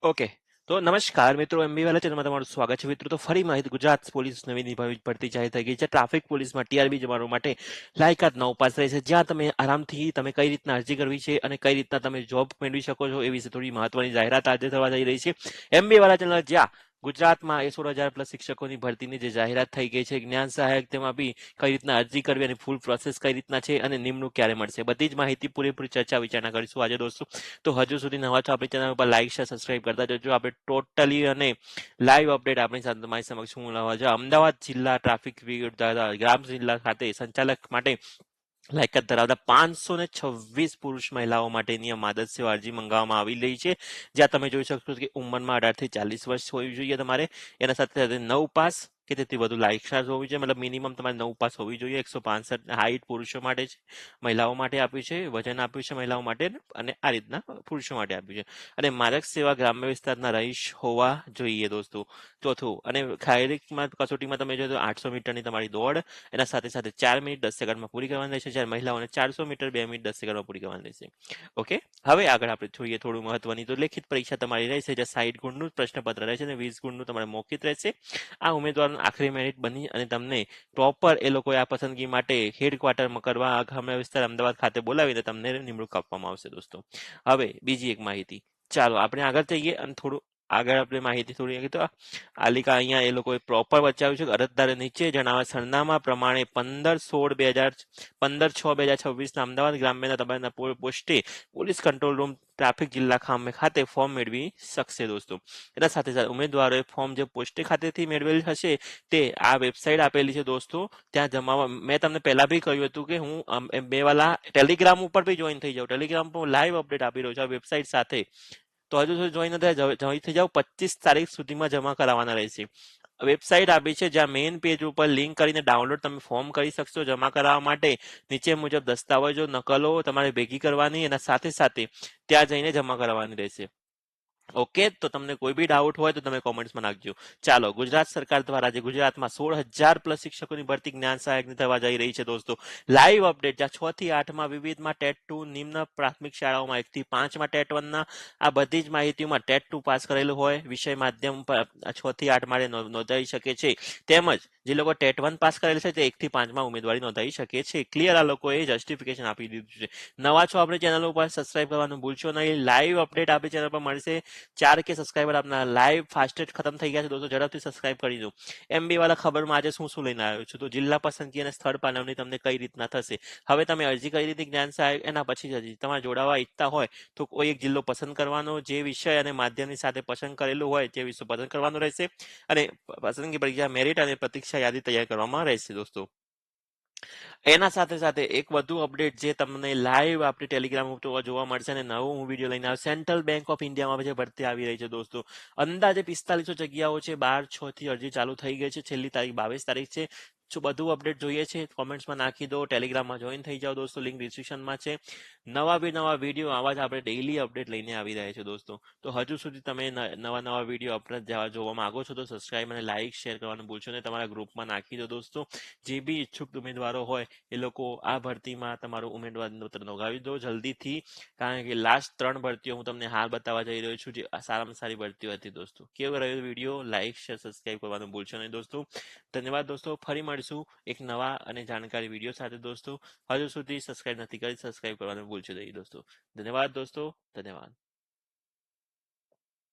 Okay. તો નમસ્કાર મિત્રો, એમબી વાલા ચેનલમાં તમારું સ્વાગત છે મિત્રો. તો ફરી માહિતી, ગુજરાત પોલીસ નવી નિભાવી ભરતી જાહેર થઈ ગઈ છે. ટ્રાફિક પોલીસમાં ટીઆરબી જવાનો માટે લાયકાત 9 પાસ રહે છે, જ્યાં તમે આરામથી તમે કઈ રીતના અરજી કરવી છે અને કઈ રીતના તમે જોબ મેળવી શકો છો એ વિશે થોડી મહત્વની જાહેરાત આજે થવા જઈ રહી છે. એમબી વાલા ચેનલ જ્યાં ગુજરાતમાં 16,000 પ્લસ શિક્ષકોની ભરતીની જે જાહેરાત થઈ ગઈ છે, જ્ઞાન સહાયક, તેમાં બી કઈ રીતના અરજી કરવી અને ફૂલ પ્રોસેસ કઈ રીતના છે અને નિમણૂક ક્યારે મળશે, બધી જ માહિતી પૂરેપૂરી ચર્ચા વિચારણા કરીશું આજે દોસ્તો. તો હજુ સુધી નવા છો આપણી ચેનલ પર લાઈક શેર સબસ્ક્રાઇબ કરતા જજો. આપણે ટોટલી અને લાઈવ અપડેટ આપણી સાથે તમારી સમક્ષ હું લાવવા છે. અમદાવાદ જિલ્લા ટ્રાફિક ગ્રામ જિલ્લા ખાતે સંચાલક માટે લાયકાત ધરાવતા 526 પુરુષ મહિલાઓ માટેની આદર્શ સેવા અરજી મંગાવવામાં આવી રહી છે, જ્યાં તમે જોઈ શકશો કે ઉંમરમાં 18 થી 40 વર્ષ હોવી જોઈએ તમારે. એના સાથે સાથે 9 પાસ કે તેથી વધુ લાયકાત હોવી જોઈએ, મતલબ મિનિમમ તમારે 9 પાસ હોવી જોઈએ. 165 હાઈટ પુરુષો માટે છે, મહિલાઓ માટે આપ્યું છે, વજન આપ્યું છે મહિલાઓ માટે, અને આ રીતના પુરુષો માટે આપ્યું છે. અને માર્ગ સેવા ગ્રામ્ય વિસ્તારના રહીશ હોવા જોઈએ દોસ્તો. ચોથું, અને શારીરિકમાં કસોટીમાં તમે જો તો 800 મીટરની તમારી દોડ એના સાથે સાથે 4 મિનિટ 10 સેકન્ડમાં પૂરી કરવાની રહેશે, જ્યારે મહિલાઓને 400 મીટર 2 મિનિટ 10 સેકન્ડમાં પૂરી કરવાની રહેશે. ઓકે. હવે આગળ આપણે જોઈએ થોડું મહત્વની. તો લેખિત પરીક્ષા તમારી રહેશે, જ્યાં 60 ગુણનું પ્રશ્નપત્ર રહેશે અને 20 ગુણનું તમારે મૌખિક રહેશે. આ ઉમેદવારનું આખરી મેરિટ બની અને તમને પ્રોપર એ લોકોએ આ પસંદગી માટે હેડક્વાર્ટરમાં કરવા ગ્રામ્ય વિસ્તાર અમદાવાદ ખાતે બોલાવીને તમને નિમણૂક આપવામાં આવશે દોસ્તો. હવે બીજી એક માહિતી, ચાલો આપણે આગળ જઈએ અને થોડું આગળ આપણે માહિતી થોડી. તો આલિકા અહીંયા એ લોકોએ પ્રોપર બચાવ્યું છે. અરજદારે નીચે જણાવ્યા સરનામા પ્રમાણે 15/6/2026 અમદાવાદ ગ્રામ્યના તબાના પોસ્ટે પોલીસ કંટ્રોલ રૂમ ટ્રાફિક જિલ્લા ખાતે ફોર્મ મેળવી શકશે દોસ્તો. એના સાથે સાથે ઉમેદવારોએ ફોર્મ જે પોસ્ટે ખાતેથી મેળવેલ હશે તે આ વેબસાઇટ આપેલી છે દોસ્તો, ત્યાં જમાવા. મેં તમને પહેલા બી કહ્યું હતું કે હું બે વાલા ટેલિગ્રામ ઉપર બી જોઈન થઈ જાઉં. ટેલિગ્રામ પર લાઈવ અપડેટ આપી રહ્યો છું આ વેબસાઇટ સાથે. તો હજુ સુધી જોઈન નથી, જોઈન થઈ જાવ. 25 તારીખ સુધીમાં જમા કરાવવાના રહેશે. વેબસાઇટ આપી છે, જ્યાં મેઇન પેજ ઉપર લિંક કરીને ડાઉનલોડ તમે ફોર્મ કરી શકશો જમા કરાવવા માટે. નીચે મુજબ દસ્તાવેજો નકલો તમારે ભેગી કરવાની અને સાથે સાથે ત્યાં જઈને જમા કરાવવાની રહેશે. ઓકે. તો તમને કોઈ બી ડાઉટ હોય તો તમે કોમેન્ટ્સમાં નાખજો. ચાલો, ગુજરાત સરકાર દ્વારા આજે ગુજરાતમાં 16,000 પ્લસ શિક્ષકોની ભરતી જ્ઞાન સહાયકની થવા જઈ રહી છે દોસ્તો. લાઈવ અપડેટ, જ્યાં 6 થી 8માં વિવિધમાં ટેટ 2, નિમ્ન પ્રાથમિક શાળાઓમાં 1 થી 5માં ટેટ 1 ના આ બધી જ માહિતીમાં ટેટ 2 પાસ કરેલું હોય વિષય માધ્યમ 6 થી 8 માટે નોંધાઈ શકે છે. તેમજ જે લોકો ટેટ 1 પાસ કરેલ છે તે 1 થી 5માં ઉમેદવારી નોંધાવી શકે છે. ક્લિયર, આ લોકોએ જસ્ટિફિકેશન આપી દીધું છે. નવા છો આપણી ચેનલ ઉપર, સબસ્ક્રાઇબ કરવાનું ભૂલશો નહીં. લાઈવ અપડેટ આપણી ચેનલ પર મળશે. 4K સબસ્ક્રાઇબર આપના લાઈવ ફાસ્ટેસ્ટ ખતમ થઈ ગયા છે દોસ્તો. ઝડપથી સબસ્ક્રાઇબ કરી દો. એમબી વાળા ખબરમાં આજે શું શું લઈને આવ્યો છું. તો જિલ્લા પસંદગી અને સ્થળ પાલવણી તમને કઈ રીતના થશે. હવે તમે અરજી કરી દીધી જ્ઞાન સહાયક, એના પછી જ તમારે જોડાવા ઈચ્છતા હોય તો કોઈ એક જિલ્લો પસંદ કરવાનો, જે વિષય અને માધ્યમની સાથે પસંદ કરેલું હોય તે વિષય પસંદ કરવાનો રહેશે અને પસંદગી પરીક્ષા મેરિટ અને પ્રતીક્ષા યાદી તૈયાર કરવામાં રહેશે દોસ્તો. એના સાથે સાથે એક વધુ અપડેટ જે તમને લાઈવ આપણી ટેલિગ્રામ ઉપર જોવા મળશે અને નવો હું વિડીયો લઈને આવ્યો. સેન્ટ્રલ બેંક ઓફ ઇન્ડિયામાં જે ભરતી આવી રહી છે દોસ્તો. અંદાજે 4500 જગ્યાઓ છે. 12/6 થી અરજી ચાલુ થઈ ગઈ છે. છેલ્લી તારીખ 22 તારીખ છે. જો બધું અપડેટ જોઈએ છે કોમેન્ટ્સમાં નાખી દો. ટેલિગ્રામમાં જોઈન થઈ જાઓ દોસ્તો, લિંક ડિસ્ક્રિપ્શનમાં છે. નવા વિડીયો આવા જ આપણે ડેઈલી અપડેટ લઈને આવી રહ્યા છે દોસ્તો. તો હજુ સુધી તમે નવા વિડીયો અપડેટ જોવા માંગો છો તો સબસ્ક્રાઇબ અને લાઈક શેર કરવાનું ભૂલશો નહીં. તમારા ગ્રુપમાં નાખી દો દોસ્તો. જે બી ઈચ્છુક ઉમેદવારો હોય એ લોકો આ ભરતીમાં તમારું ઉમેદવારી પત્ર નોંધાવી દો જલ્દીથી, કારણ કે લાસ્ટ 3 ભરતીઓ હું તમને હાલ બતાવવા જઈ રહ્યો છું, જે સારામાં સારી ભરતીઓ હતી દોસ્તો. કેવો રહ્યો વિડીયો? લાઈક શેર સબસ્ક્રાઇબ કરવાનું ભૂલશો નહીં દોસ્તો. ધન્યવાદ દોસ્તો. ફરી મળીશું એક નવા અને જાણકારી વિડીયો સાથે દોસ્તો. હજુ સુધી સબસ્ક્રાઇબ નથી કરી, સબસ્ક્રાઇબ કરવાનું ભૂલશો નહીં દોસ્તો. ધન્યવાદ દોસ્તો. ધન્યવાદ.